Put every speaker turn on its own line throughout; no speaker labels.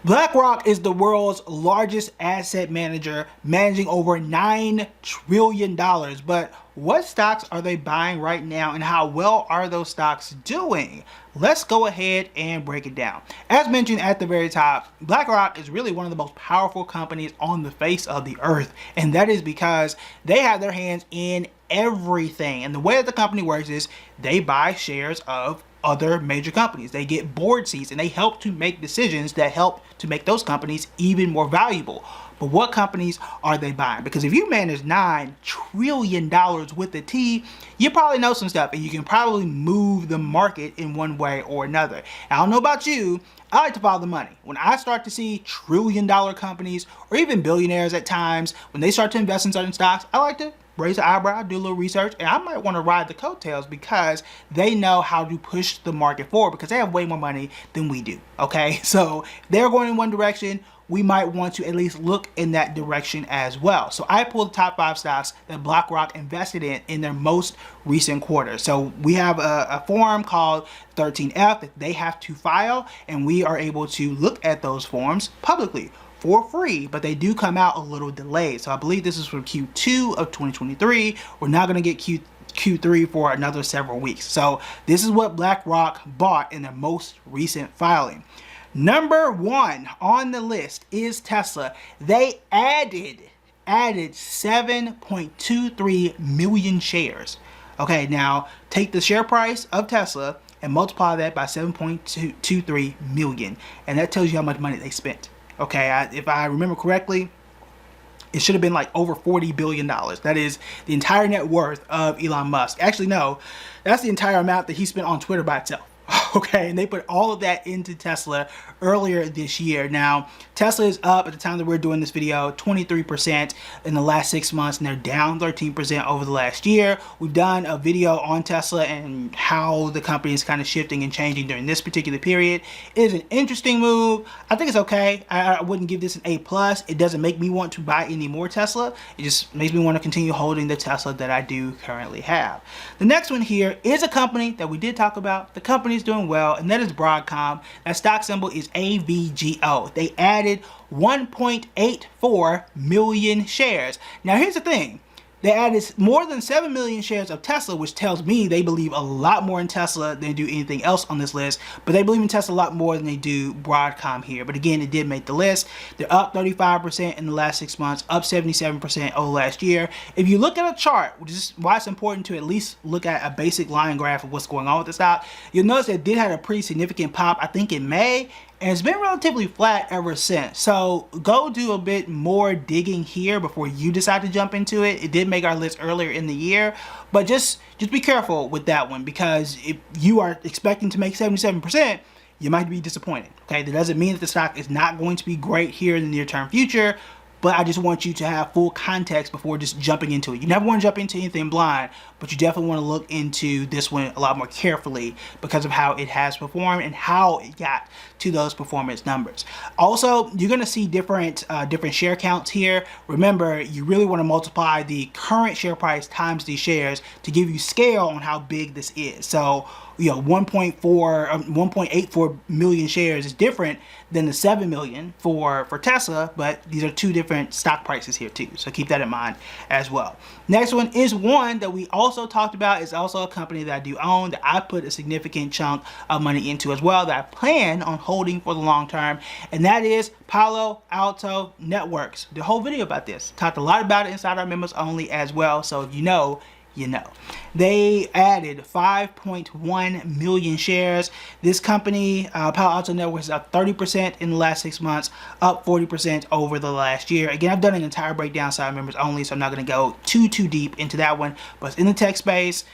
BlackRock is the world's largest asset manager, managing over $9 trillion. But what stocks are they buying right now, and how well are those stocks doing? Let's go ahead and break it down. As mentioned at the very top, BlackRock is really one of the most powerful companies on the face of the earth, and that is because they have their hands in everything. And the way that the company works is they buy shares of other major companies. They get board seats and they help to make decisions that help to make those companies even more valuable. But what companies are they buying? Because if you manage $9 trillion with the T, you probably know some stuff and you can probably move the market in one way or another. I don't know about you, I like to follow the money. When I start to see trillion-dollar companies or even billionaires at times, when they start to invest in certain stocks, I like to raise an eyebrow, do a little research, and I might want to ride the coattails because they know how to push the market forward because they have way more money than we do, okay? So if they're going in one direction, we might want to at least look in that direction as well. So I pulled the top 5 stocks that BlackRock invested in their most recent quarter. So we have a form called 13F that they have to file, and we are able to look at those forms publicly for free, but they do come out a little delayed. So I believe this is for Q2 of 2023. We're not going to get Q3 for another several weeks. So this is what BlackRock bought in their most recent filing. Number 1 on the list is Tesla. They added 7.23 million shares. Okay, now take the share price of Tesla and multiply that by 7.23 million, and that tells you how much money they spent. Okay, if I remember correctly, it should have been like over $40 billion. That is the entire net worth of Elon Musk. Actually, no, that's the entire amount that he spent on Twitter by itself. Okay, and they put all of that into Tesla earlier this year. Now, Tesla is up at the time that we're doing this video 23% in the last 6 months, and they're down 13% over the last year. We've done a video on Tesla and how the company is kind of shifting and changing during this particular period. It is an interesting move. I think it's okay. I wouldn't give this an A+. It doesn't make me want to buy any more Tesla. It just makes me want to continue holding the Tesla that I do currently have. The next one here is a company that we did talk about. The company is doing well, and that is Broadcom. That stock symbol is AVGO. They added 1.84 million shares. Now here's the thing. They added more than 7 million shares of Tesla, which tells me they believe a lot more in Tesla than they do anything else on this list. But they believe in Tesla a lot more than they do Broadcom here. But again, it did make the list. They're up 35% in the last 6 months, up 77% over last year. If you look at a chart, which is why it's important to at least look at a basic line graph of what's going on with the stock, you'll notice it did have a pretty significant pop, I think in May, and it's been relatively flat ever since. So go do a bit more digging here before you decide to jump into it. It did make our list earlier in the year, but just be careful with that one, because if you are expecting to make 77%, you might be disappointed. Okay, that doesn't mean that the stock is not going to be great here in the near term future, but I just want you to have full context before just jumping into it. You never want to jump into anything blind, but you definitely want to look into this one a lot more carefully because of how it has performed and how it got to those performance numbers. Also, you're going to see different share counts here. Remember, you really want to multiply the current share price times these shares to give you scale on how big this is. So, you know, 1.84 million shares is different than the 7 million for Tesla, but these are two different stock prices here too. So keep that in mind as well. Next one is one that we also talked about. It's also a company that I do own, that I put a significant chunk of money into as well, that I plan on holding for the long term, and that is Palo Networks. The whole video about this. Talked a lot about it inside our members only as well, so if you know, you know. They added 5.1 million shares. This company, Palo Networks, is up 30% in the last 6 months, up 40% over the last year. Again, I've done an entire breakdown side members only, so I'm not going to go too deep into that one, but it's in the tech space,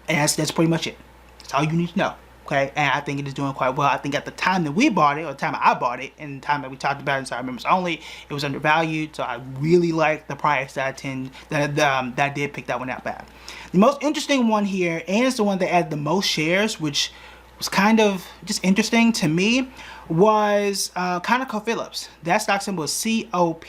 and that's pretty much it. That's all you need to know. Okay, and I think it is doing quite well. I think at the time that we bought it, or the time I bought it, and the time that we talked about it inside members only, it was undervalued. So I really like the price that I did pick that one out bad. The most interesting one here, and it's the one that added the most shares, which was kind of just interesting to me, was ConchoPhillips. That stock symbol is COP.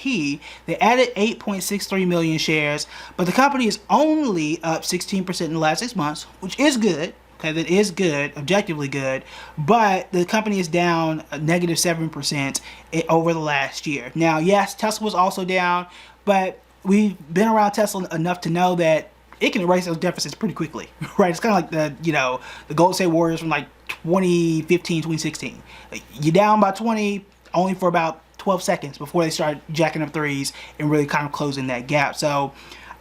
They added 8.63 million shares, but the company is only up 16% in the last 6 months, which is good. Okay, that is good, objectively good, but the company is down a negative 7% over the last year. Now, yes, Tesla was also down, but we've been around Tesla enough to know that it can erase those deficits pretty quickly, right? It's kind of like the Golden State Warriors from like 2015, 2016. You're down by 20 only for about 12 seconds before they start jacking up threes and really kind of closing that gap. So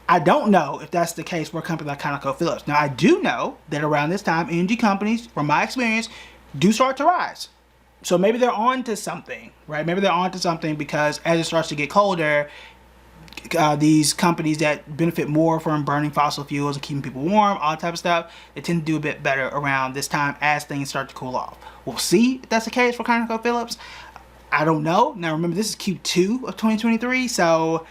I don't know if that's the case for a company like ConchoPhillips. Now, I do know that around this time, energy companies, from my experience, do start to rise. So maybe they're on to something, right? Maybe they're on to something because as it starts to get colder, these companies that benefit more from burning fossil fuels and keeping people warm, all that type of stuff, they tend to do a bit better around this time as things start to cool off. We'll see if that's the case for ConchoPhillips. I don't know. Now remember, this is Q2 of 2023, so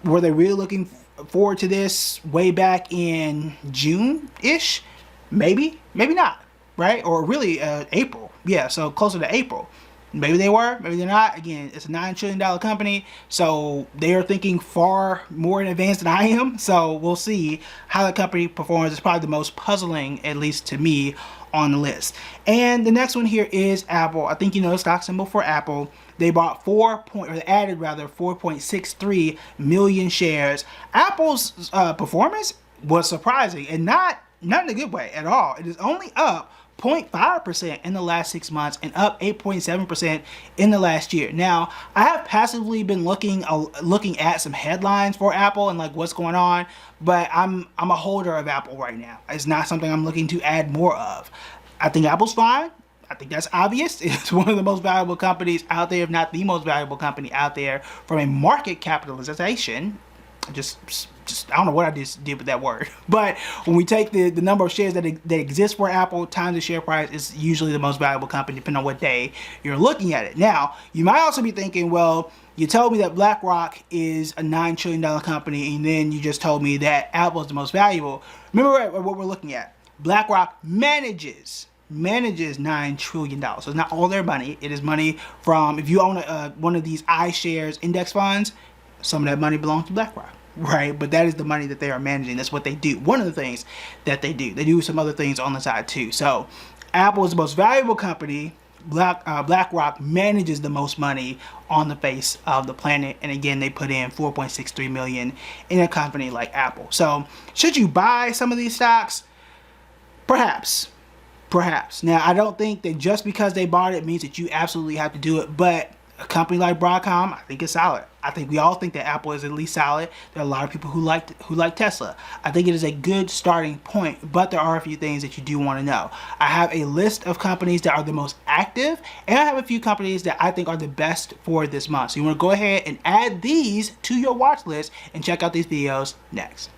were they really looking forward to this way back in June-ish? Maybe, maybe not, right? Or really April. Yeah, so closer to April. Maybe they were, maybe they're not. Again, it's a $9 trillion company, so they are thinking far more in advance than I am. So we'll see how the company performs. It's probably the most puzzling, at least to me, on the list. And the next one here is Apple. I think you know the stock symbol for Apple. They bought added 4.63 million shares. Apple's performance was surprising, and not in a good way at all. It is only up 0.5% in the last 6 months and up 8.7% in the last year. Now, I have passively been looking at some headlines for Apple and like what's going on, but I'm a holder of Apple right now. It's not something I'm looking to add more of. I think Apple's fine. I think that's obvious. It's one of the most valuable companies out there, if not the most valuable company out there from a market capitalization. Just I don't know what I just did with that word, but when we take the number of shares that exist for Apple times the share price, is usually the most valuable company depending on what day you're looking at it. Now, you might also be thinking, well, you told me that Blackrock is a $9 trillion company, and then you just told me that Apple is the most valuable. Remember what we're looking at. Blackrock manages $9 trillion. So it's not all their money. It is money from, if you own one of these iShares index funds, some of that money belongs to BlackRock, right? But that is the money that they are managing. That's what they do. One of the things that they do. They do some other things on the side too. So Apple is the most valuable company. BlackRock manages the most money on the face of the planet. And again, they put in 4.63 million in a company like Apple. So should you buy some of these stocks? Perhaps. Now, I don't think that just because they bought it means that you absolutely have to do it. But a company like Broadcom, I think it's solid. I think we all think that Apple is at least solid. There are a lot of people who like Tesla. I think it is a good starting point, but there are a few things that you do want to know. I have a list of companies that are the most active, and I have a few companies that I think are the best for this month. So you want to go ahead and add these to your watch list and check out these videos next.